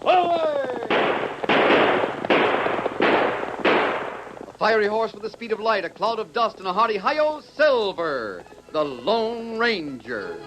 A fiery horse with the speed of light, a cloud of dust, and a hearty hi-yo, Silver, the Lone Ranger.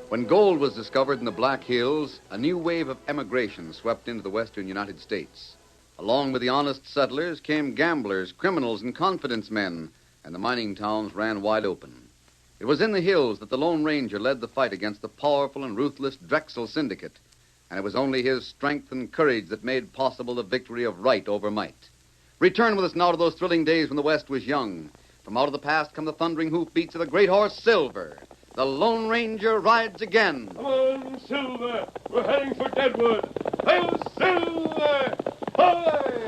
When gold was discovered in the Black Hills, a new wave of emigration swept into the western United States. Along with the honest settlers came gamblers, criminals, and confidence men, and the mining towns ran wide open. It was in the hills that the Lone Ranger led the fight against the powerful and ruthless Drexel Syndicate, and it was only his strength and courage that made possible the victory of right over might. Return with us now to those thrilling days when the West was young. From out of the past come the thundering hoofbeats of the great horse Silver. The Lone Ranger rides again. Come on, Silver. We're heading for Deadwood. Hail, Silver! Hoy!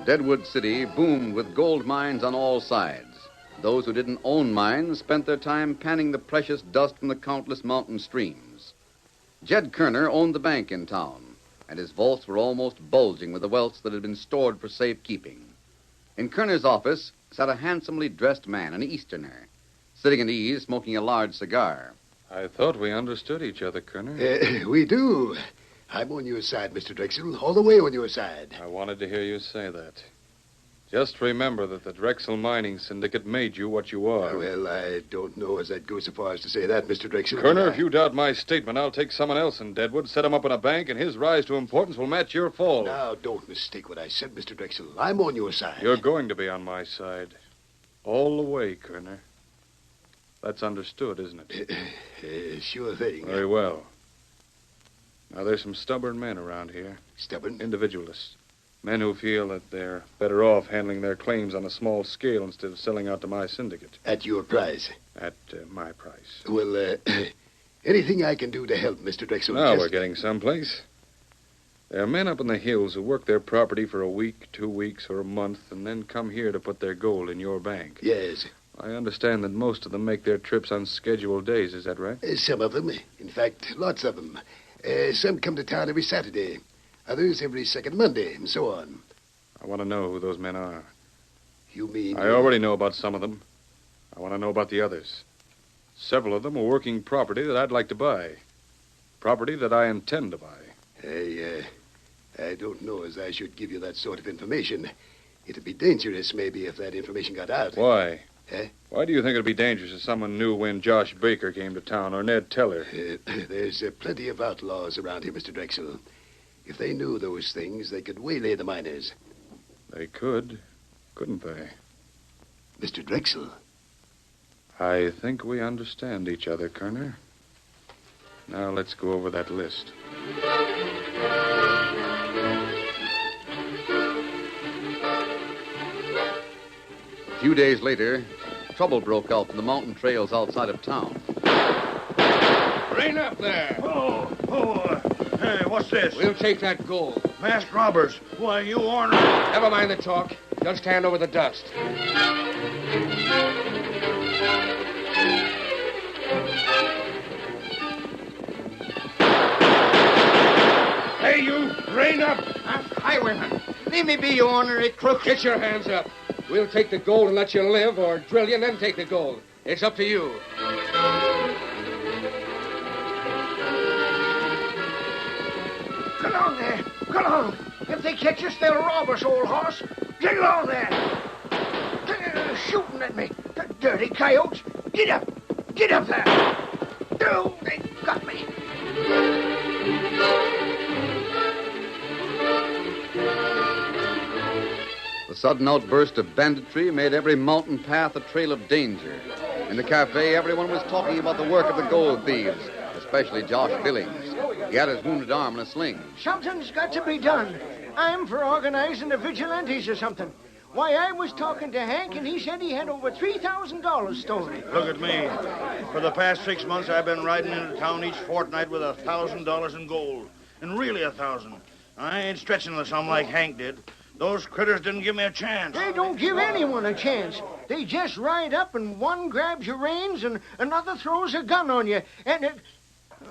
Deadwood City boomed with gold mines on all sides. Those who didn't own mines spent their time panning the precious dust from the countless mountain streams. Jed Kerner owned the bank in town, and his vaults were almost bulging with the wealth that had been stored for safekeeping. In Kerner's office sat a handsomely dressed man, an Easterner, sitting at ease, smoking a large cigar. I thought we understood each other, Kerner. We do. I'm on your side, Mr. Drexel, all the way on your side. I wanted to hear you say that. Just remember that the Drexel Mining Syndicate made you what you are. Well, I don't know as I'd go so far as to say that, Mr. Drexel. Kerner, if you doubt my statement, I'll take someone else in Deadwood, set him up in a bank, and his rise to importance will match your fall. Now, don't mistake what I said, Mr. Drexel. I'm on your side. You're going to be on my side. All the way, Kerner. That's understood, isn't it? Sure thing. Very well. Now, there's some stubborn men around here. Stubborn? Individualists. Men who feel that they're better off handling their claims on a small scale instead of selling out to my syndicate. At your price? At my price. Well, anything I can do to help, Mr. Drexel? Now we're getting someplace. There are men up in the hills who work their property for a week, 2 weeks, or a month, and then come here to put their gold in your bank. Yes. I understand that most of them make their trips on scheduled days. Is that right? Some of them. In fact, lots of them. Some come to town every Saturday. Others every second Monday, and so on. I want to know who those men are. You mean... I already know about some of them. I want to know about the others. Several of them are working property that I'd like to buy. Property that I intend to buy. I don't know as I should give you that sort of information. It'd be dangerous, maybe, if that information got out. Why? Huh? Why do you think it'd be dangerous if someone knew when Josh Baker came to town or Ned Teller? There's plenty of outlaws around here, Mr. Drexel. If they knew those things, they could waylay the miners. They could, couldn't they? Mr. Drexel. I think we understand each other, Kerner. Now let's go over that list. A few days later, trouble broke out in the mountain trails outside of town. Rain up there. Hey, what's this? We'll take that gold. Masked robbers. Why, you ornery. Never mind the talk. Just hand over the dust. Hey, you! Rein up! Highwayman, leave me be, you ornery crook. Get your hands up. We'll take the gold and let you live, or drill you and then take the gold. It's up to you. Come on there. Come on. If they catch us, they'll rob us, old horse. Get along there. They're shooting at me. The dirty coyotes. Get up. Get up there. Oh, they got me. The sudden outburst of banditry made every mountain path a trail of danger. In the cafe, everyone was talking about the work of the gold thieves, especially Josh Billings. He had his wounded arm in a sling. Something's got to be done. I'm for organizing the vigilantes or something. Why, I was talking to Hank, and he said he had over $3,000 stolen. Look at me. For the past 6 months, I've been riding into town each fortnight with $1,000 in gold. And really 1,000. I ain't stretching the sum like Hank did. Those critters didn't give me a chance. They don't give anyone a chance. They just ride up, and one grabs your reins, and another throws a gun on you. And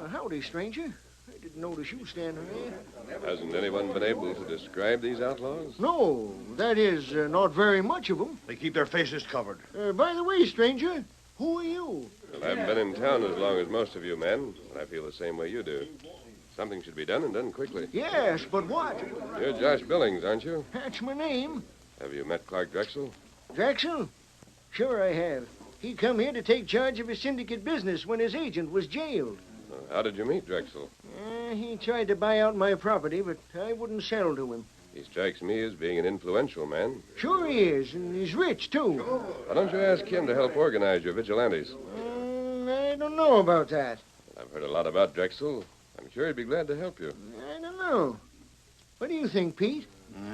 howdy, stranger. I didn't notice you standing there. Hasn't anyone been able to describe these outlaws? No, that is, not very much of them. They keep their faces covered. By the way, stranger, who are you? Well, I haven't been in town as long as most of you men, but I feel the same way you do. Something should be done and done quickly. Yes, but what? You're Josh Billings, aren't you? That's my name. Have you met Clark Drexel? Drexel? Sure I have. He come here to take charge of his syndicate business when his agent was jailed. How did you meet Drexel? He tried to buy out my property, but I wouldn't sell to him. He strikes me as being an influential man. Sure he is, and he's rich, too. Why don't you ask him to help organize your vigilantes? I don't know about that. I've heard a lot about Drexel. I'm sure he'd be glad to help you. I don't know. What do you think, Pete?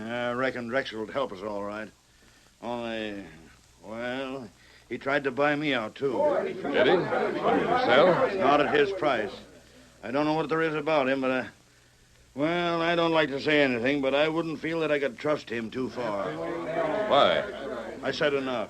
I reckon Drexel would help us all right. Only, well, he tried to buy me out, too. Did he? Did you sell? Not at his price. I don't know what there is about him, but, well, I don't like to say anything, but I wouldn't feel that I could trust him too far. Why? I said enough.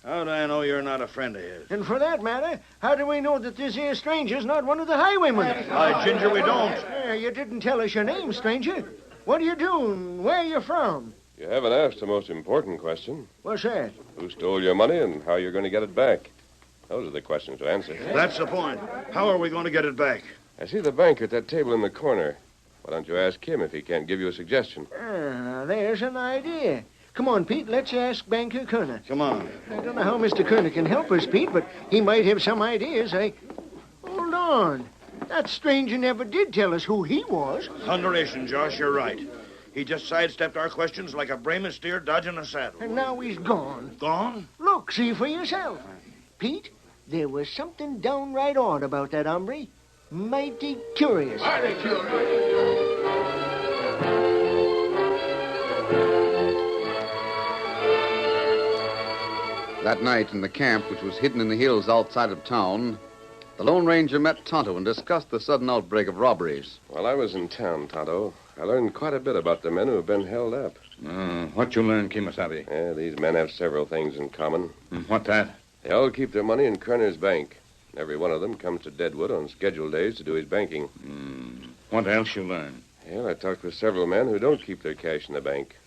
How do I know you're not a friend of his? And for that matter, how do we know that this here stranger's not one of the highwaymen? Why, Ginger, we don't. You didn't tell us your name, stranger. What are you doing? Where are you from? You haven't asked the most important question. What's that? Who stole your money and how you're going to get it back? Those are the questions to answer. That's the point. How are we going to get it back? I see the banker at that table in the corner. Why don't you ask him if he can't give you a suggestion? There's an idea. Come on, Pete, let's ask Banker Kerner. Come on. I don't know how Mr. Kerner can help us, Pete, but he might have some ideas. Hold on. That stranger never did tell us who he was. Thunderation, Josh, you're right. He just sidestepped our questions like a brayman steer dodging a saddle. And now he's gone. Gone? Look, see for yourself. Pete, there was something downright odd about that hombre. Mighty curious. Mighty curious. That night in the camp, which was hidden in the hills outside of town, the Lone Ranger met Tonto and discussed the sudden outbreak of robberies. While I was in town, Tonto, I learned quite a bit about the men who have been held up. What you learn, Kimasabi? Yeah, these men have several things in common. What that? They all keep their money in Kerner's bank. Every one of them comes to Deadwood on scheduled days to do his banking. What else you learn? Well, I talked with several men who don't keep their cash in the bank.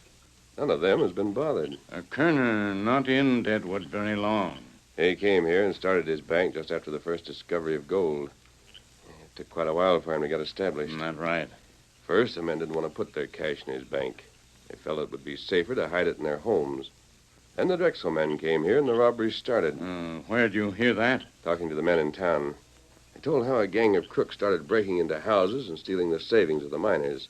None of them has been bothered. Kerner not in Deadwood very long. He came here and started his bank just after the first discovery of gold. It took quite a while for him to get established. That's right. First, the men didn't want to put their cash in his bank. They felt it would be safer to hide it in their homes. Then the Drexel men came here and the robberies started. Where'd you hear that? Talking to the men in town. They told how a gang of crooks started breaking into houses and stealing the savings of the miners.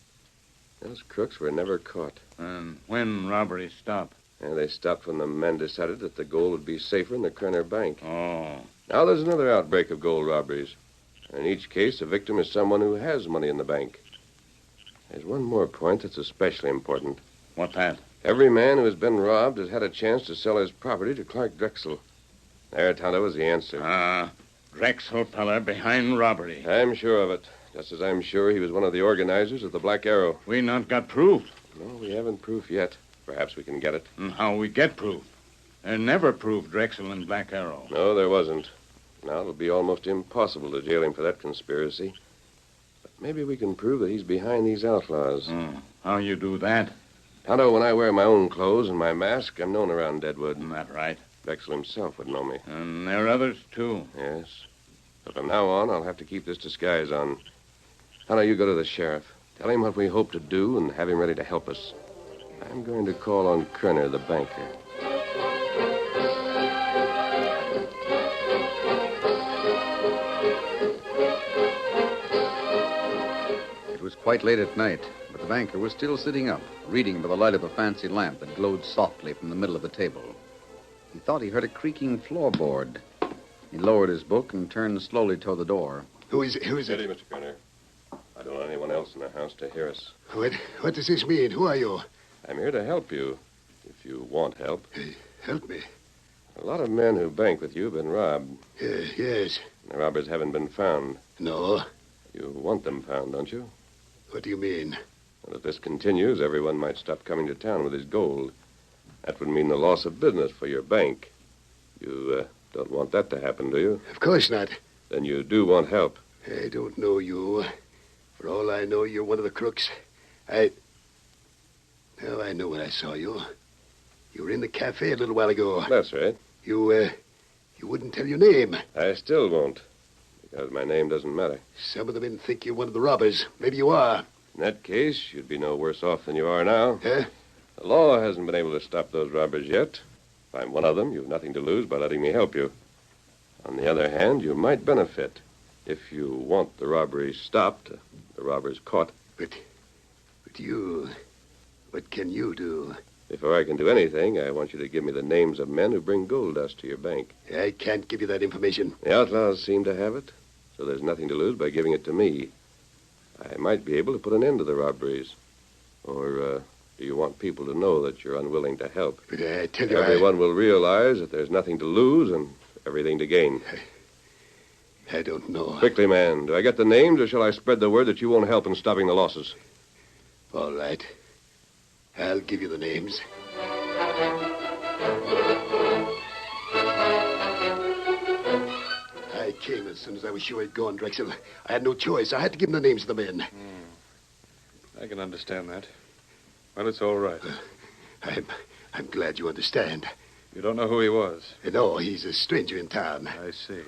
Those crooks were never caught. And when robberies stop? And they stopped when the men decided that the gold would be safer in the Kerner bank. Oh. Now there's another outbreak of gold robberies. In each case, the victim is someone who has money in the bank. There's one more point that's especially important. What that? Every man who has been robbed has had a chance to sell his property to Clark Drexel. There, Tonto, was the answer. Drexel feller behind robbery. I'm sure of it. Just as I'm sure he was one of the organizers of the Black Arrow. We not got proof. No, we haven't proof yet. perhaps we can get it. And how we get proof? There never proved Drexel and Black Arrow. No, there wasn't. Now it'll be almost impossible to jail him for that conspiracy. But maybe we can prove that he's behind these outlaws. How you do that? Tonto, when I wear my own clothes and my mask, I'm known around Deadwood. Isn't that right? Drexel himself would know me. And there are others, too. Yes. But from now on, I'll have to keep this disguise on. Tonto, you go to the sheriff. Tell him what we hope to do and have him ready to help us. I'm going to call on Kerner, the banker. It was quite late at night, but the banker was still sitting up, reading by the light of a fancy lamp that glowed softly from the middle of the table. He thought he heard a creaking floorboard. He lowered his book and turned slowly toward the door. Who is it? Steady, Mr. Kerner. I don't want anyone else in the house to hear us. What does this mean? Who are you? I'm here to help you, if you want help. Help me. A lot of men who bank with you have been robbed. Yes. The robbers haven't been found. No. You want them found, don't you? What do you mean? Well, if this continues, everyone might stop coming to town with his gold. That would mean the loss of business for your bank. You don't want that to happen, do you? Of course not. Then you do want help. I don't know you. For all I know, you're one of the crooks. Now I know when I saw you. You were in the cafe a little while ago. That's right. You wouldn't tell your name. I still won't, because my name doesn't matter. Some of the men think you're one of the robbers. Maybe you are. In that case, you'd be no worse off than you are now. Huh? The law hasn't been able to stop those robbers yet. If I'm one of them, you've nothing to lose by letting me help you. On the other hand, you might benefit if you want the robbery stopped, the robbers caught. But you... What can you do? Before I can do anything, I want you to give me the names of men who bring gold dust to your bank. I can't give you that information. The outlaws seem to have it, so there's nothing to lose by giving it to me. I might be able to put an end to the robberies. Or, do you want people to know that you're unwilling to help? But I tell you, Everyone will realize that there's nothing to lose and everything to gain. I don't know. Quickly, man. Do I get the names, or shall I spread the word that you won't help in stopping the losses? All right. I'll give you the names. I came as soon as I was sure he'd gone, Drexel. I had no choice. I had to give him the names of the men. I can understand that. Well, it's all right. I'm glad you understand. You don't know who he was? No, he's a stranger in town. I see.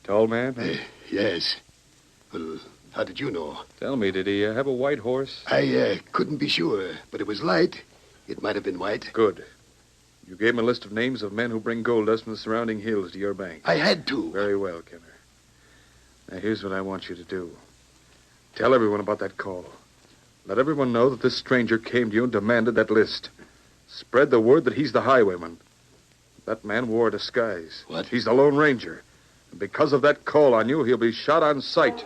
Tall man? Yes. Well, how did you know? Tell me, did he have a white horse? I couldn't be sure, but it was light. It might have been white. Good. You gave him a list of names of men who bring gold dust from the surrounding hills to your bank. I had to. Very well, Kenner. Now, here's what I want you to do. Tell everyone about that call. Let everyone know that this stranger came to you and demanded that list. Spread the word that he's the highwayman. That man wore a disguise. What? He's the Lone Ranger. And because of that call on you, he'll be shot on sight.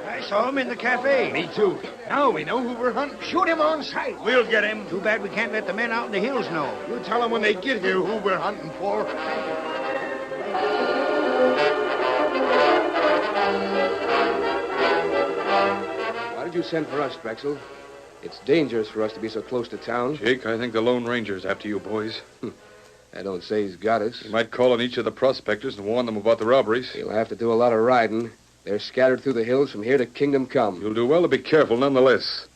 I saw him in the cafe. Me too. Now we know who we're hunting. Shoot him on sight. We'll get him. Too bad we can't let the men out in the hills know. You tell them when they get here who we're hunting for. Why did you send for us, Drexel? It's dangerous for us to be so close to town. Jake, I think the Lone Ranger's after you boys. I don't say he's got us. He might call on each of the prospectors and warn them about the robberies. He'll have to do a lot of riding. They're scattered through the hills from here to Kingdom Come. You'll do well to be careful nonetheless.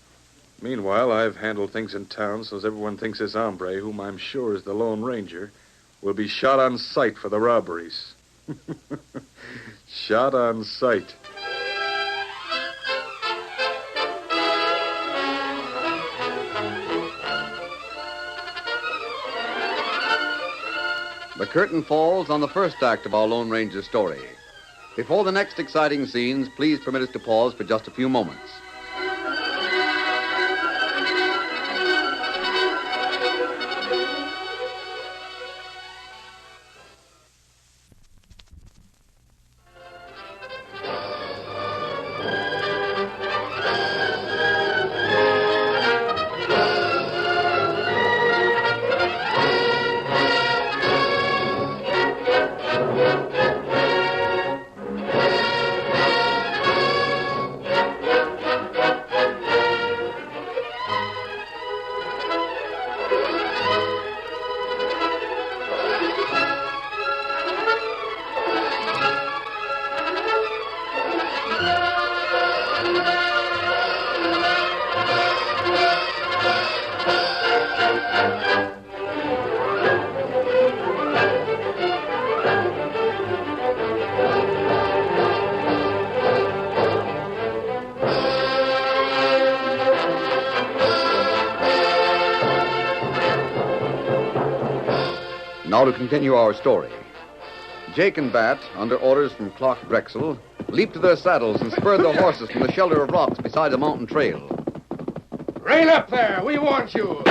Meanwhile, I've handled things in town so as everyone thinks this hombre, whom I'm sure is the Lone Ranger, will be shot on sight for the robberies. Shot on sight. The curtain falls on the first act of our Lone Ranger story. Before the next exciting scenes, please permit us to pause for just a few moments. Now to continue our story. Jake and Bat, under orders from Clock Drexel, leaped to their saddles and spurred their horses from the shelter of rocks beside the mountain trail. Rein up there. We want you.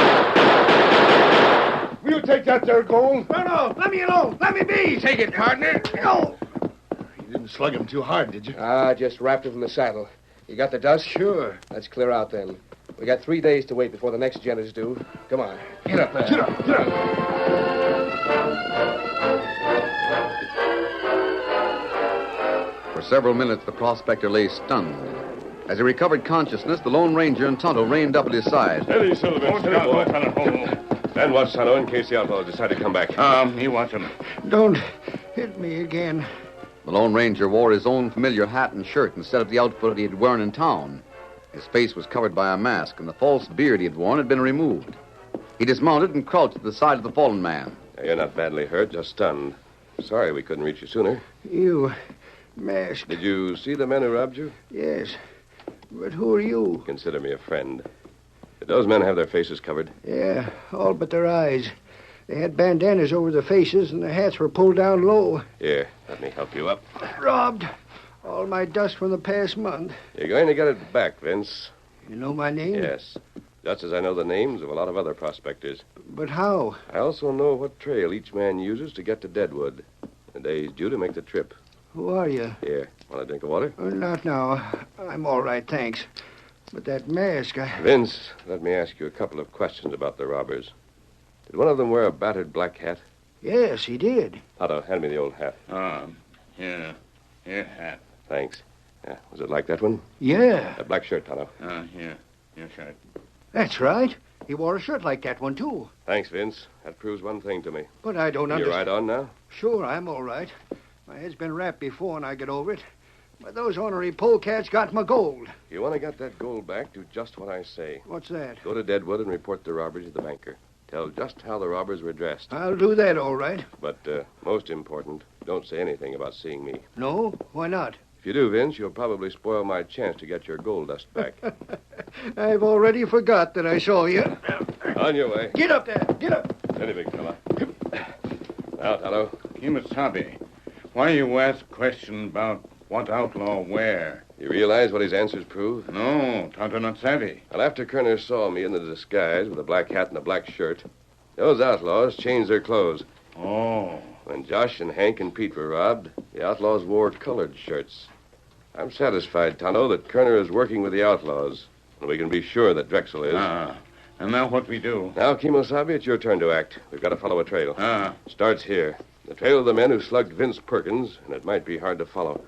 Will you take that there gold? No. Let me alone. Let me be. Take it, partner. No. You didn't slug him too hard, did you? Just wrapped him from the saddle. You got the dust? Sure. Let's clear out then. We got 3 days to wait before the next gent is due. Come on. Get up there. Get up. For several minutes, the prospector lay stunned. As he recovered consciousness, the Lone Ranger and Tonto reined up at his side. Steady, Silver. Steady, boy. Stand watch, Tonto, in case the outlaws decide to come back. He wants him. Don't hit me again. The Lone Ranger wore his own familiar hat and shirt instead of the outfit he had worn in town. His face was covered by a mask, and the false beard he had worn had been removed. He dismounted and crouched at the side of the fallen man. You're not badly hurt, just stunned. Sorry we couldn't reach you sooner. You masked. Did you see the men who robbed you? Yes. But who are you? Consider me a friend. Did those men have their faces covered? Yeah, all but their eyes. They had bandanas over their faces, and their hats were pulled down low. Here, let me help you up. Robbed. All my dust from the past month. You're going to get it back, Vince. You know my name? Yes. Just as I know the names of a lot of other prospectors. But how? I also know what trail each man uses to get to Deadwood. The day he's due to make the trip. Who are you? Here, want a drink of water? Not now. I'm all right, thanks. But that mask, Vince, let me ask you a couple of questions about the robbers. Did one of them wear a battered black hat? Yes, he did. Otto, hand me the old hat. Here. Here, hat. Thanks. Was it like that one? Yeah. That black shirt, Otto. Here. Your shirt. That's right. He wore a shirt like that one, too. Thanks, Vince. That proves one thing to me. But I don't You're understand. right on now? Sure, I'm all right. My head's been wrapped before, and I get over it. But those ornery polecats got my gold. If you want to get that gold back, do just what I say. What's that? Go to Deadwood and report the robbery to the banker. Tell just how the robbers were dressed. I'll do that, all right. But most important, don't say anything about seeing me. No? Why not? If you do, Vince, you'll probably spoil my chance to get your gold dust back. I've already forgot that I saw you. On your way. Get up there. Get up. Steady, big fella. Now, Tonto. Kimasabi, why you ask question about what outlaw where? You realize what his answers prove? No, Tonto not savvy. Well, after Kerner saw me in the disguise with a black hat and a black shirt, those outlaws changed their clothes. Oh. When Josh and Hank and Pete were robbed, the outlaws wore colored shirts. I'm satisfied, Tonto, that Kerner is working with the outlaws, and we can be sure that Drexel is. And now what we do? Now, Kimosabe, it's your turn to act. We've got to follow a trail. Starts here. The trail of the men who slugged Vince Perkins, and it might be hard to follow.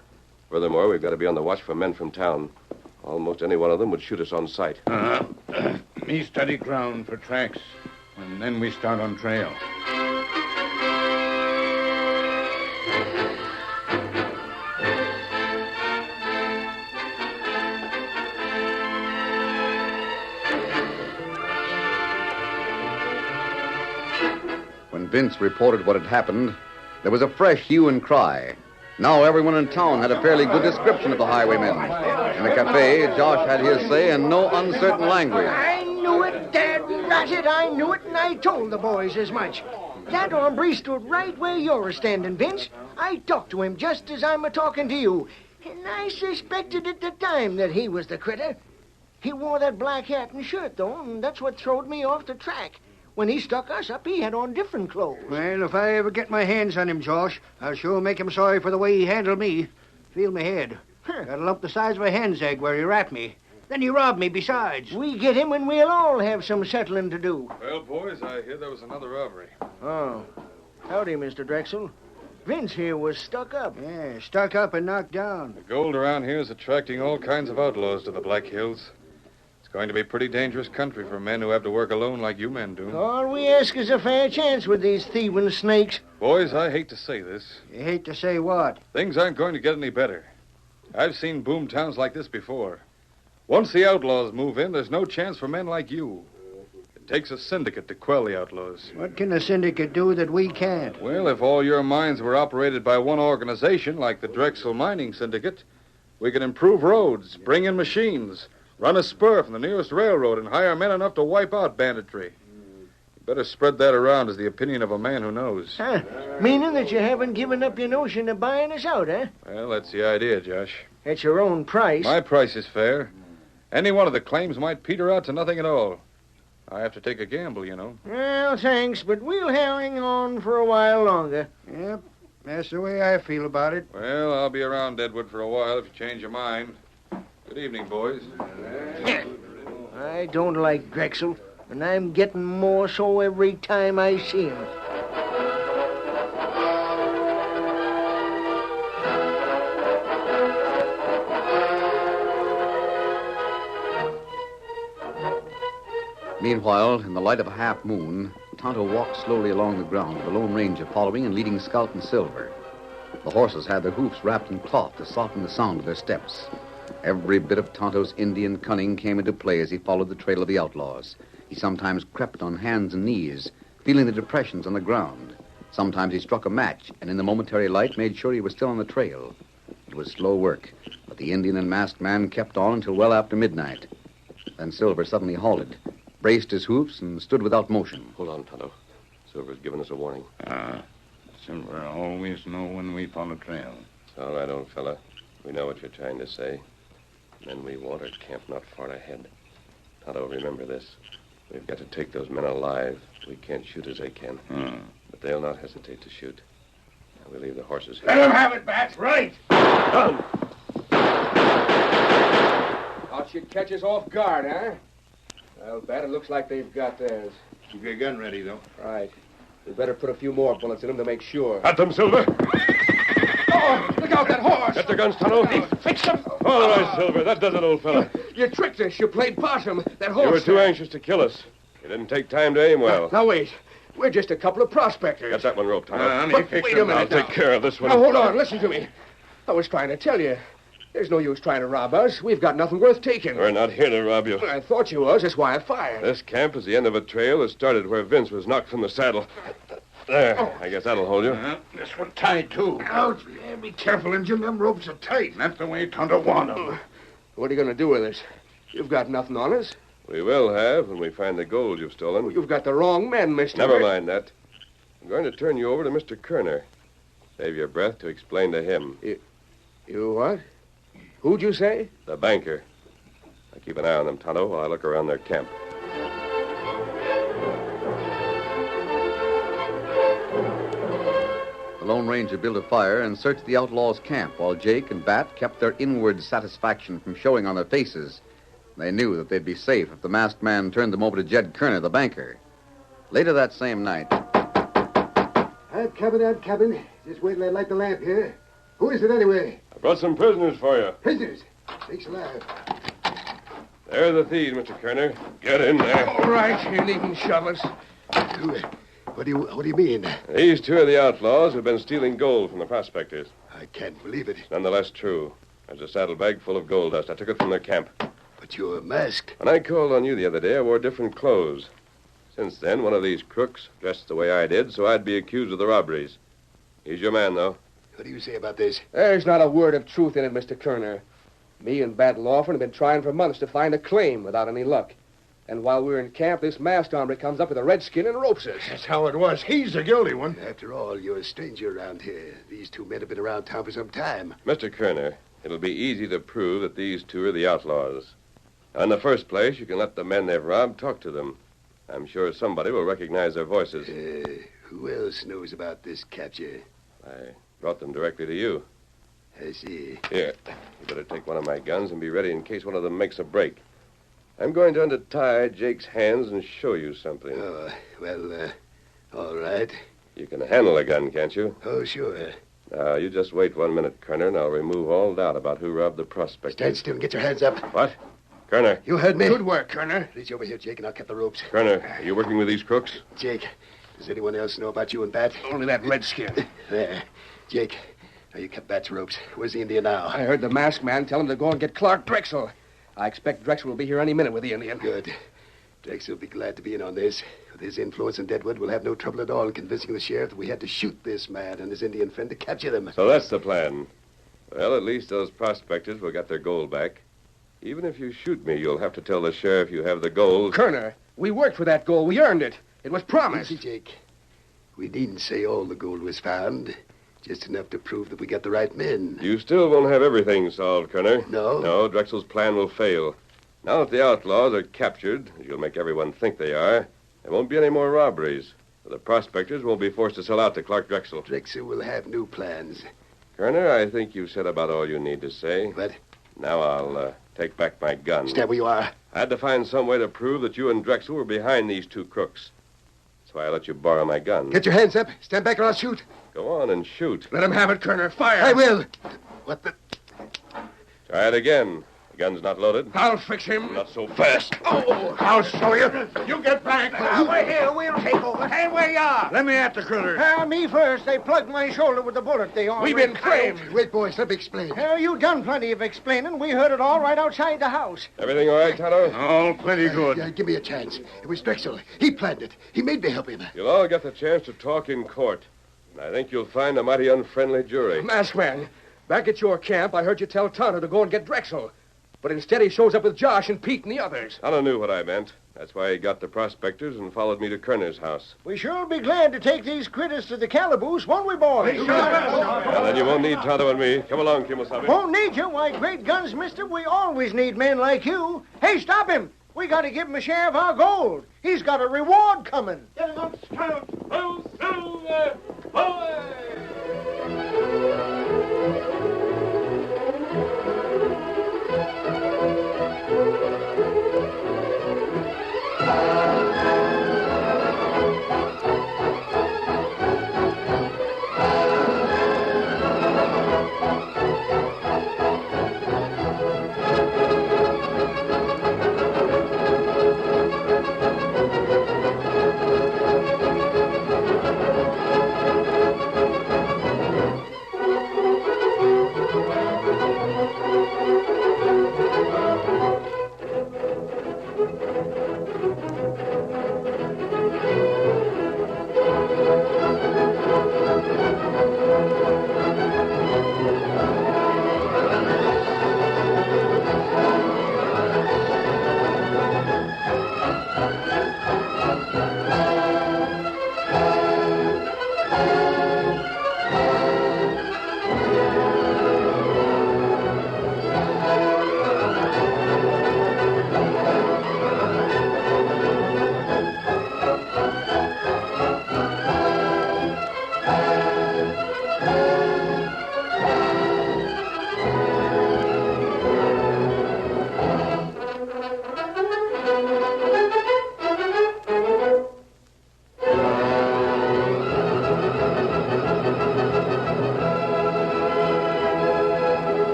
Furthermore, we've got to be on the watch for men from town. Almost any one of them would shoot us on sight. Me study ground for tracks, and then we start on trail. When Vince reported what had happened, there was a fresh hue and cry. Now everyone in town had a fairly good description of the highwaymen. In the cafe, Josh had his say in no uncertain language. I knew it, Dad ratted. I knew it, and I told the boys as much. That hombre stood right where you're standing, Vince. I talked to him just as I'm a-talking to you. And I suspected at the time that he was the critter. He wore that black hat and shirt, though, and that's what throwed me off the track. When he stuck us up, he had on different clothes. Well, if I ever get my hands on him, Josh, I'll sure make him sorry for the way he handled me. Feel my head. Got a lump the size of a hen's egg where he wrapped me. Then he robbed me besides. We get him and we'll all have some settling to do. Well, boys, I hear there was another robbery. Oh. Howdy, Mr. Drexel. Vince here was stuck up. Yeah, stuck up and knocked down. The gold around here is attracting all kinds of outlaws to the Black Hills. It's going to be pretty dangerous country for men who have to work alone like you men do. All we ask is a fair chance with these thieving snakes. Boys, I hate to say this. You hate to say what? Things aren't going to get any better. I've seen boom towns like this before. Once the outlaws move in, there's no chance for men like you. It takes a syndicate to quell the outlaws. What can a syndicate do that we can't? Well, if all your mines were operated by one organization, like the Drexel Mining Syndicate, we could improve roads, bring in machines, run a spur from the nearest railroad, and hire men enough to wipe out banditry. Better spread that around as the opinion of a man who knows. Huh? Meaning that you haven't given up your notion of buying us out, eh? Well, that's the idea, Josh. At your own price. My price is fair. Any one of the claims might peter out to nothing at all. I have to take a gamble, you know. Well, thanks, but we'll hang on for a while longer. Yep, that's the way I feel about it. Well, I'll be around Deadwood for a while if you change your mind. Good evening, boys. I don't like Drexel, and I'm getting more so every time I see him. Meanwhile, in the light of a half moon, Tonto walked slowly along the ground with the Lone Ranger following and leading Scout and Silver. The horses had their hoofs wrapped in cloth to soften the sound of their steps. Every bit of Tonto's Indian cunning came into play as he followed the trail of the outlaws. He sometimes crept on hands and knees, feeling the depressions on the ground. Sometimes he struck a match, and in the momentary light made sure he was still on the trail. It was slow work, but the Indian and masked man kept on until well after midnight. Then Silver suddenly halted, braced his hoofs, and stood without motion. Hold on, Tonto. Silver's given us a warning. Silver always know when we follow trail. It's all right, old fella. We know what you're trying to say. Men we want are camped not far ahead. Tonto, remember this. We've got to take those men alive. We can't shoot as they can. But they'll not hesitate to shoot. Now, we'll leave the horses here. Let them have it, Bat. Right. Down! Thought you'd catch us off guard, huh? Well, Bat, it looks like they've got theirs. Keep your gun ready, though. Right. We better put a few more bullets in them to make sure. At them, Silver! Oh, look out, that horse. Get the guns, Tonto. Fix them. All right, Silver. That does it, old fella. You tricked us. You played possum. That horse... You were too anxious to kill us. You didn't take time to aim well. Now, wait. We're just a couple of prospectors. Get that one roped, Tonto. But wait a minute I'll now. take care of this one. Now, hold on. Listen to me. I was trying to tell you. There's no use trying to rob us. We've got nothing worth taking. We're not here to rob you. I thought you was. That's why I fired. This camp is the end of a trail that started where Vince was knocked from the saddle. There. I guess that'll hold you. This one tied, too. Ouch. Yeah, be careful, Injun. Them ropes are tight. That's the way Tonto wanted them. What are you going to do with us? You've got nothing on us. We will have when we find the gold you've stolen. You've got the wrong men, mister. Never mind that. I'm going to turn you over to Mr. Kerner. Save your breath to explain to him. You what? Who'd you say? The banker. Now keep an eye on them, Tonto, while I look around their camp. The Lone Ranger built a fire and searched the outlaws' camp while Jake and Bat kept their inward satisfaction from showing on their faces. They knew that they'd be safe if the masked man turned them over to Jed Kerner, the banker. Later that same night... Out cabin. Just wait till I light the lamp here. Who is it anyway? I brought some prisoners for you. Prisoners. Sakes alive. There are the thieves, Mr. Kerner. Get in there. All right. You needn't shove us. What do you mean? These two are the outlaws who've been stealing gold from the prospectors. I can't believe it. Nonetheless true. There's a saddlebag full of gold dust. I took it from their camp. But you're masked. When I called on you the other day, I wore different clothes. Since then, one of these crooks dressed the way I did, so I'd be accused of the robberies. He's your man, though. What do you say about this? There's not a word of truth in it, Mr. Kerner. Me and Bat Lawford have been trying for months to find a claim without any luck. And while we're in camp, this masked hombre comes up with a redskin and ropes us. That's how it was. He's the guilty one. After all, you're a stranger around here. These two men have been around town for some time. Mr. Kerner, it'll be easy to prove that these two are the outlaws. In the first place, you can let the men they've robbed talk to them. I'm sure somebody will recognize their voices. Who else knows about this capture? I brought them directly to you. I see. Here, you better take one of my guns and be ready in case one of them makes a break. I'm going to untie Jake's hands and show you something. Oh, well, all right. You can handle a gun, can't you? Oh, sure. Now, you just wait 1 minute, Kerner, and I'll remove all doubt about who robbed the prospector. Stand still and get your hands up. What? Kerner. You heard me. Good work, Kerner. Reach over here, Jake, and I'll cut the ropes. Kerner, are you working with these crooks? Jake, does anyone else know about you and Bat? Only that redskin. There. Jake, now you cut Bat's ropes. Where's the Indian now? I heard the masked man tell him to go and get Clark Drexel. I expect Drexel will be here any minute with the Indian. Good. Drexel will be glad to be in on this. With his influence in Deadwood, we'll have no trouble at all in convincing the sheriff that we had to shoot this man and his Indian friend to capture them. So that's the plan. Well, at least those prospectors will get their gold back. Even if you shoot me, you'll have to tell the sheriff you have the gold. Kerner, we worked for that gold. We earned it. It was promised. Easy, Jake. We needn't say all the gold was found. Just enough to prove that we got the right men. You still won't have everything solved, Kerner. No? No, Drexel's plan will fail. Now that the outlaws are captured, as you'll make everyone think they are, there won't be any more robberies. The prospectors won't be forced to sell out to Clark Drexel. Drexel will have new plans. Kerner, I think you've said about all you need to say. What? Now I'll take back my gun. Stand where you are. I had to find some way to prove that you and Drexel were behind these two crooks. That's why I let you borrow my gun. Get your hands up. Stand back or I'll shoot. Go on and shoot. Let him have it, Kerner. Fire. I will. What the... Try it again. The gun's not loaded. I'll fix him. Not so fast. Oh, I'll show you. You get back. We're here. We'll take over. Hey, where you are? Let me at the critter. Me first. They plugged my shoulder with a bullet. They all. We've been framed. Wait, boys. Let me explain. You done plenty of explaining. We heard it all right outside the house. Everything all right, Tonto? All plenty good. Give me a chance. It was Drexel. He planned it. He made me help him. You'll all get the chance to talk in court. And I think you'll find a mighty unfriendly jury. Masked man, back at your camp, I heard you tell Tonto to go and get Drexel. But instead, he shows up with Josh and Pete and the others. Tonto knew what I meant. That's why he got the prospectors and followed me to Kerner's house. We sure be glad to take these critters to the calaboose, won't we, boys? Well, then you won't need Tonto and me. Come along, Kimosabe. Won't need you? Why, great guns, mister. We always need men like you. Hey, stop him. We got to give him a share of our gold. He's got a reward coming.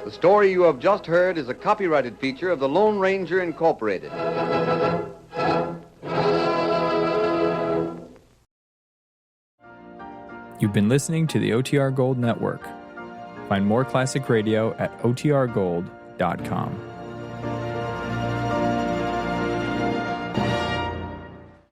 The story you have just heard is a copyrighted feature of the Lone Ranger Incorporated. You've been listening to the OTR Gold Network. Find more classic radio at otrgold.com.